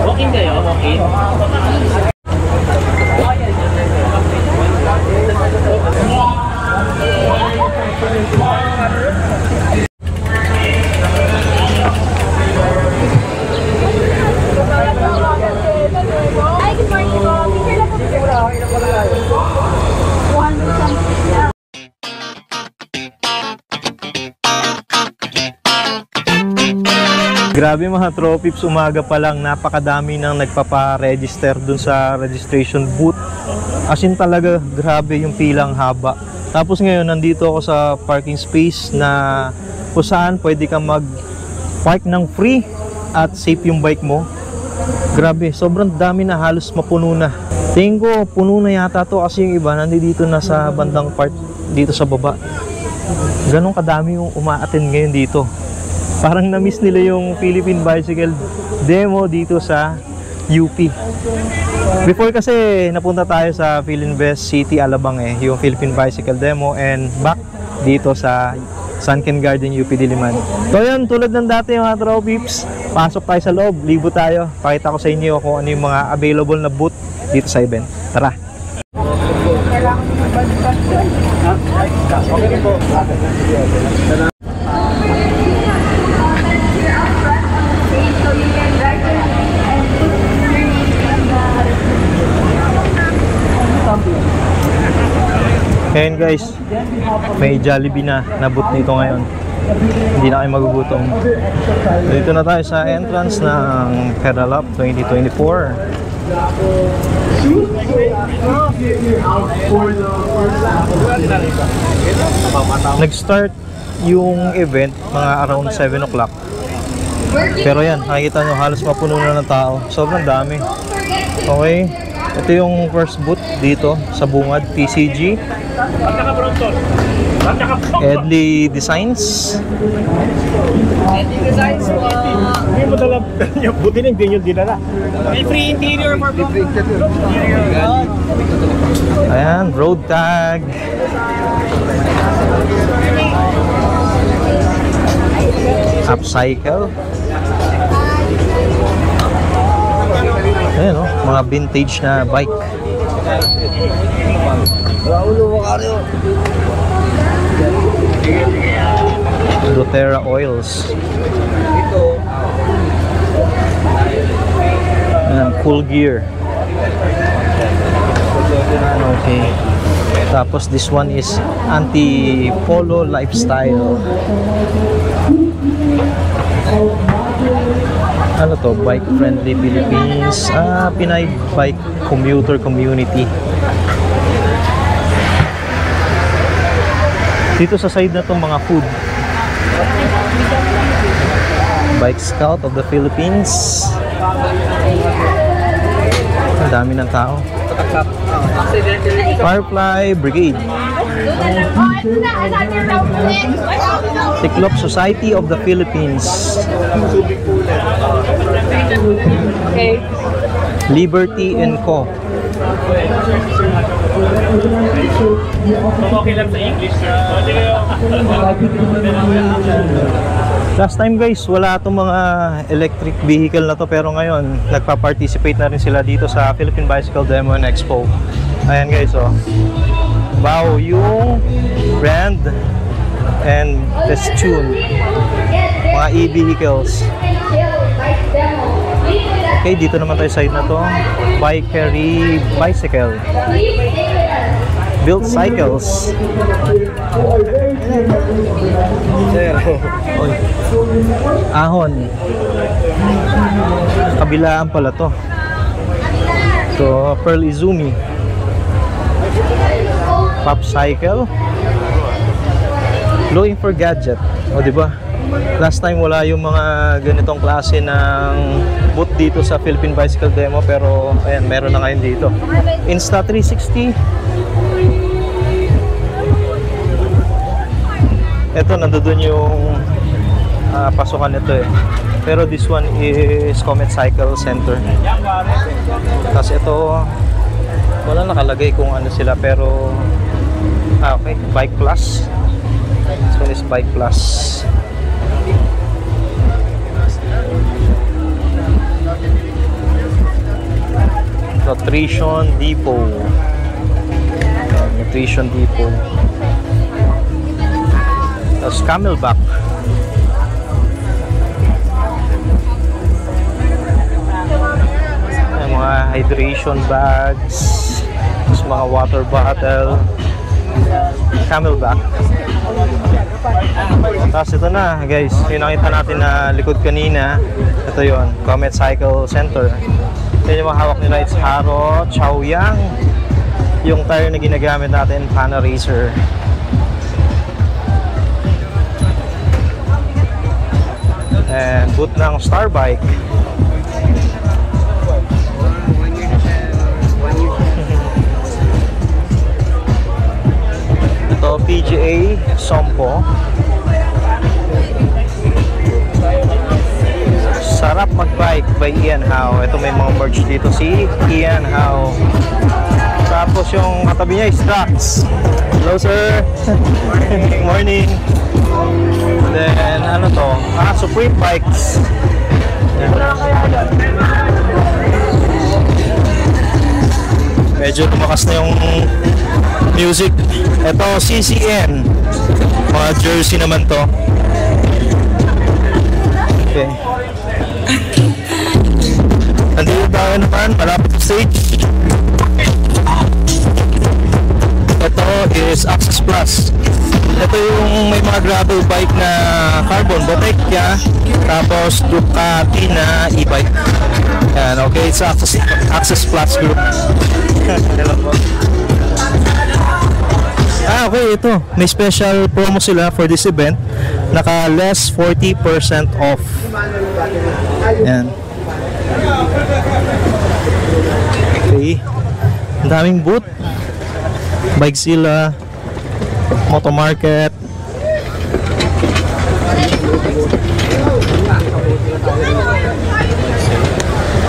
Walking kayo? Walking? Grabe mga Tropips, umaga pa lang napakadami nang nagpapa-register dun sa registration booth. As in talaga, grabe yung pilang haba. Tapos ngayon, nandito ako sa parking space na kung saan pwede kang mag-park ng free at safe yung bike mo. Grabe, sobrang dami na, halos mapuno na. Tingin ko, puno na yata to kasi yung iba nandito na sa bandang part dito sa baba. Ganun kadami yung uma-attend ngayon dito. Parang na-miss nila yung Philippine Bicycle Demo dito sa UP. Before kasi napunta tayo sa Philinvest City Alabang yung Philippine Bicycle Demo, and back dito sa Sunken Garden UP Diliman. So yun, tulad ng dati mga Tropips, pasok tayo sa loob, libo tayo. Pakita ko sa inyo kung ano yung mga available na booth dito sa event. Tara! Ngayon guys, may Jollibee na nabut nito ngayon. Hindi na kayo magugutom. Dito na tayo sa entrance ng Pedal Up 2024. Nag-start yung event mga around 7 o'clock. Pero yan, nakikita nyo halos mapuno na ng tao. Sobrang dami. Okay, ito yung first booth dito sa Bungad, TCG. Edley Designs. Edley Designs po. Hindi mo dala yung buti ng ganyan dinala. May free interior for bro. Ayan, road tag. Upcycle. Ayan o, mga vintage na bike. doTERRA oils. Ayan, Cool Gear. Okay. Tapos this one is Anti-Polo Lifestyle. Ano to? Bike Friendly Philippines. Pinay Bike Commuter Community. Dito sa side na itong mga food. Bike Scout of the Philippines. Ang dami ng tao. Firefly Brigade. Cyclop Society of the Philippines. Okay. Liberty & Co. Okay lang sa English. Last time guys, wala itong mga electric vehicle na to, pero ngayon nagpa-participate na rin sila dito sa Philippine Bicycle Demo and Expo. Ayan guys, oh. Wow, yung brand and Festoon, mga e-vehicles. Okay, dito naman tayo side na to. Bikery Bicycle. Built Cycles. Oy. Ahon. Kabilaan pala to. So, Pearl Izumi. Pop Cycle. Looking for Gadget. O, diba? Last time wala yung mga ganitong klase ng booth dito sa Philippine Bicycle Demo, pero ayan, meron na ngayon dito. Insta360. Ito, nandoon yung pasukan nito eh. Pero this one is Comet Cycle Center. Tapos ito, wala nakalagay kung ano sila, pero okay, Bike Plus. Bike Plus. Nutrition Depot. Nutrition Depot. Tapos Camelback. Ayan, mga hydration bags. Tapos mga water bottle. Camelback. Tapos ito na guys, yung nakita natin na likod kanina, ito yon, Comet Cycle Center. Ito yung mga hawak nila, it's Haro, Chaoyang. Yung tire na ginagamit natin, Pana Racer. And boot ng Starbike. Ito PGA Sompo. Sarap Magbike by Ian Howe. Ito may mga merch dito si Ian Howe. Tapos yung katabi niya is Strax. Hello sir. Morning. Then ano to? Supreme Bikes. Medyo tumakas na yung music. Ito CCN. Mga jersey naman to. Okay. Nandito tayo naman, malapit sa stage. Ito is Access Plus. Ito yung may mga gravel bike na carbon, Bottega, tapos Ducati na e-bike. Yan, okay, it's Access Plus group. Okay, ito. May special promo sila for this event. Naka less 40% off. Yan. Okay. Ang daming booth. Bikezilla, Motomarket.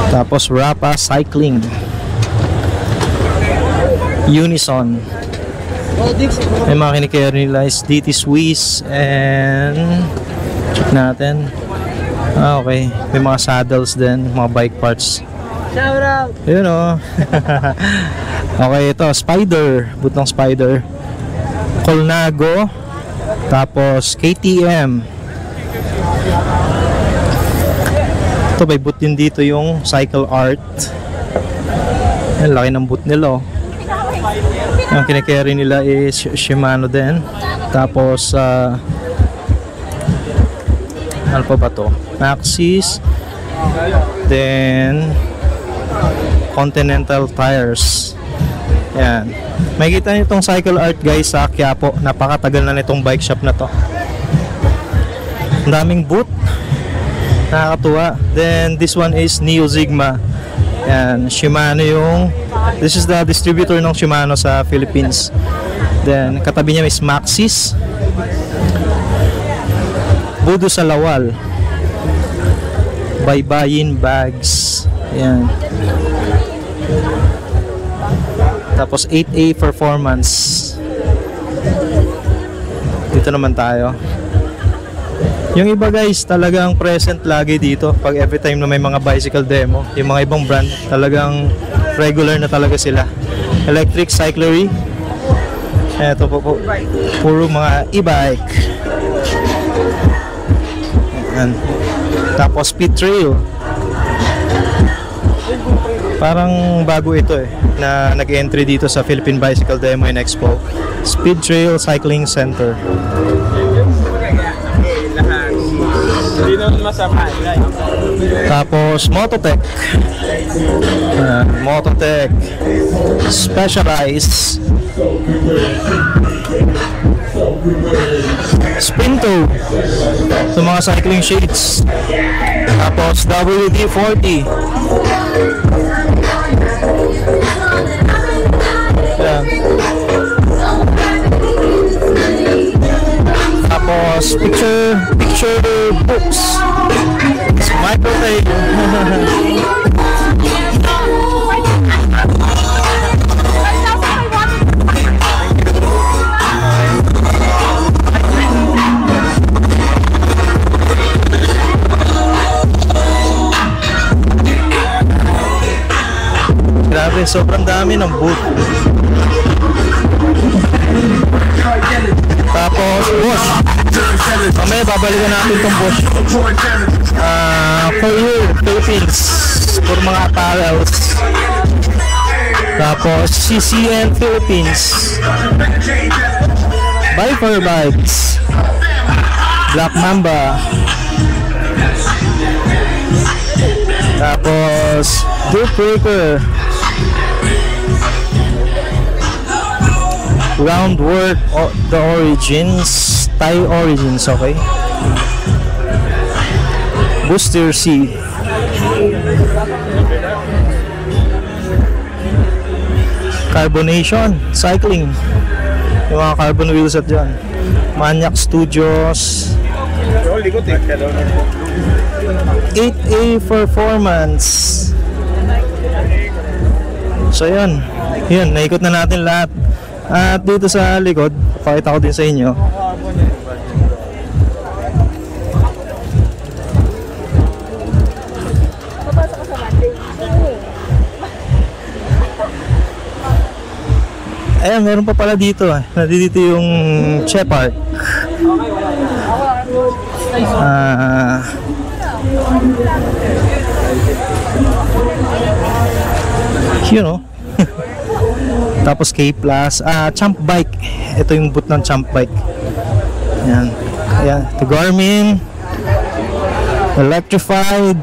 Tapos Rappa Cycling. Unison. May mga kinikerry nila is DT Swiss and check natin. Okay, may mga saddles din, mga bike parts. Shout out! Yun o. Okay, ito Spider, boot ng Spider. Colnago. Tapos KTM. Ito may boot din dito yung Cycle Art. Ang laki ng boot nila oh. Ang kinikerry nila is Shimano din. Tapos ano pa ba to? Maxxis. Then Continental Tires. Yan. May kita nyo itong Cycle Art guys sa Quiapo. Napakatagal na nitong bike shop na to. Ang daming boot. Nakakatuwa. Then this one is Neo Sigma. Yan. Shimano yung this is the distributor ng Shimano sa Philippines. Then katabi niya is Maxxis. Budo sa Lawal. Baybayin Bags. Yan. Tapos 8A Performance. Dito naman tayo. Yung iba guys talagang present lagi dito pag every time na may mga bicycle demo. Yung mga ibang brand talagang regular na talaga sila. Electric Cyclery. Eto po. Puro mga e-bike. Ayan. Tapos Speed Trail. Parang bago ito na nag-entry dito sa Philippine Bicycle Demo and Expo. Speed Trail Cycling Center. Tapos Mototech. Mototech Specialized. Spinto. Ito mga cycling shades. Tapos WD-40. Yan. Tapos picture books. Microtape. Grabe, sobrang dami ng booth. Tapos, Bosch. Mamaya babalikan natin itong Bosch. For you, Philippines. For mga apparels. Tapos, CCN Philippines. Viper Vibes. Black Mamba. Tapos, Duke Roundwork, The Origins, Thai Origins, okay. Booster C. Carbonation, Cycling. Yung mga carbon wheels at dyan. Maniac Studios. 8A Performance. So yun, naikot na natin lahat. At dito sa likod, pakita ko din sa inyo. Ayan, meron pa pala dito. Nandito yung Che Park. You know. Tapos K-Plus, Champ Bike. Ito yung boot ng Champ Bike. Ayan. Ayan, the Garmin, Electrified.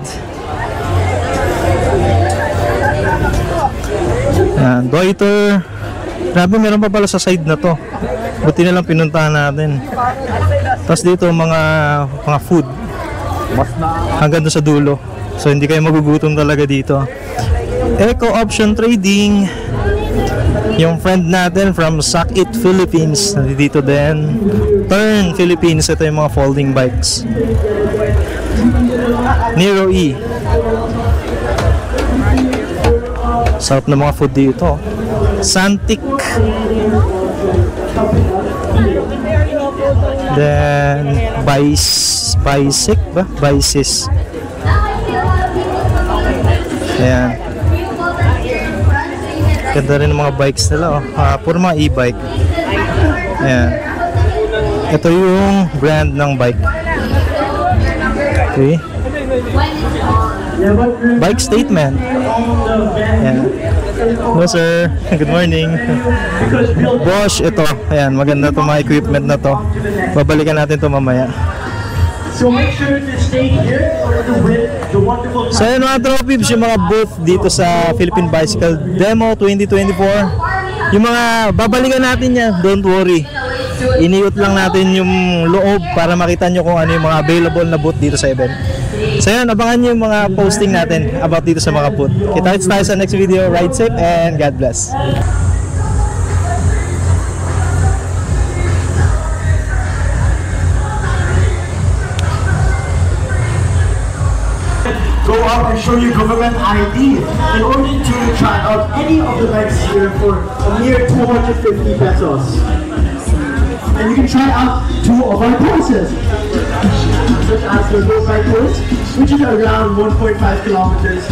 Ayan, Deuter. Grabe, meron pa pala sa side na to. Buti na lang pinuntahan natin. Tapos dito mga food. Hanggang doon sa dulo. So hindi kayo magugutom talaga dito. Eco Option Trading. Yung friend natin from Suck It Philippines. Nandito din. Turn Philippines. Ito yung mga folding bikes. Nero E. Sarap na mga food dito. Santic. Then Bicyc ba? Bicis. Ayan. Ganda rin ng mga bikes nila, oh. Puro mga e-bike. Ayan. Ito yung brand ng bike. Okay. Bike statement. Ayan. Hello sir, good morning. Bosch, ito. Ayan, maganda itong mga equipment na to. Babalikan natin ito mamaya. So make sure to stay here with the wonderful. So yun mga trophies, yung mga booth dito sa Philippine Bicycle Demo 2024. Yung mga babalikan natin yan, don't worry. Iniut lang natin yung loob para makita nyo kung ano yung mga available na booth dito sa event. So yun, abangan nyo yung mga posting natin about dito sa mga booth. Kita-kits tayo sa next video. Ride safe and God bless. Go up and show your government ID in order to try out any of the bikes here for a mere 250 pesos. And you can try out 2 of our courses, such as the Road Bike course, which is around 1.5 kilometers.